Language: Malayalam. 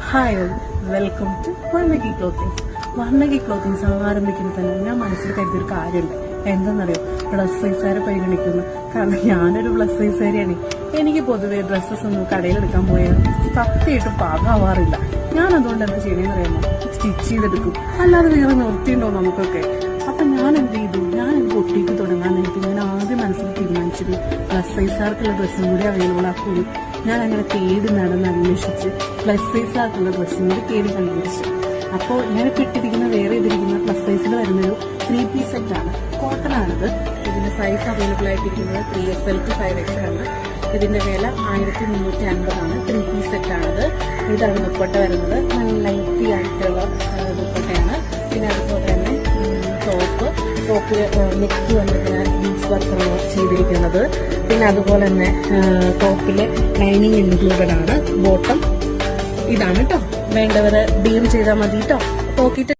Hi all, welcome to Varnaki clothings. Varnaki clothings ആരംഭിക്കുമ്പോൾ തന്നെ ഞാൻ മനസ്സിൽ കരുതിയൊരു കാര്യമുണ്ട്. എന്താണെന്നറിയോ? പ്ലസ് സൈസുകാരെ പരിഗണിക്കുന്നു. കാരണം ഞാനൊരു പ്ലസ് സൈസുകാരിയാണ്. എനിക്ക് പൊതുവെ ഡ്രസ്സസ് ഒന്നും കടയിലെടുക്കാൻ പോയാൽ സത്യമായിട്ടും പാകാവാറില്ല. ഞാൻ അതുകൊണ്ട് എന്താ ചെയ്യണമെന്ന് അറിയാമോ? സ്റ്റിച്ച് ചെയ്തെടുക്കും. അല്ലാതെ വേറെ നിർത്തിയുണ്ടോ നമുക്കൊക്കെ? അപ്പൊ ഞാൻ എന്ത് ചെയ്തു? ഞാൻ ബൊട്ടീക്ക് തുടങ്ങാനായിട്ട് ഞാൻ ആദ്യം മനസ്സിൽ തീരുമാനിച്ചത് പ്ലസ് സൈസുകാർക്കുള്ള ഡ്രസ്സും കൂടി അവൈലബിൾ ആക്കുള്ളൂ. ഞാൻ അങ്ങനെ തേടി നടന്ന് അന്വേഷിച്ച് പ്ലസ് സൈസുകാർക്കുള്ള ഡ്രസ്സും കൂടി തേടി കണ്ടുപിടിച്ചു. അപ്പോൾ ഞാനിപ്പോൾ ഇട്ടിരിക്കുന്ന വേറെ ഇതിരിക്കുന്ന പ്ലസ് സൈസിൽ വരുന്നൊരു 3 പീസ് സെറ്റാണ്. കോട്ടൺ ആണിത്. ഇതിന്റെ size available ആയിട്ടിരിക്കുന്നത് 3XL to 5XL ആണ്. ഇതിന്റെ വില 1350 ആണ്. 3 പീസ് സെറ്റാണിത്. ഇതാണ് ദുപ്പട്ട വരുന്നത്. നല്ല ലൈറ്റി ആയിട്ടുള്ള ദുപ്പട്ടയാണ്. പിന്നെ അതുപോലെ തന്നെ ടോപ്പില് നെക്ക് വന്നിട്ട് ബീഡ്സ് വർക്കാണ് ചെയ്തിരിക്കുന്നത്. പിന്നെ അതുപോലെ തന്നെ ടോപ്പില് ലൈനിങ് ഇൻക്ലൂഡഡ് ആണ്. ബോട്ടം ഇതാണ് കേട്ടോ. വേണ്ടവര് ഡീം ചെയ്താൽ മതി കേട്ടോ. നോക്കിയിട്ട്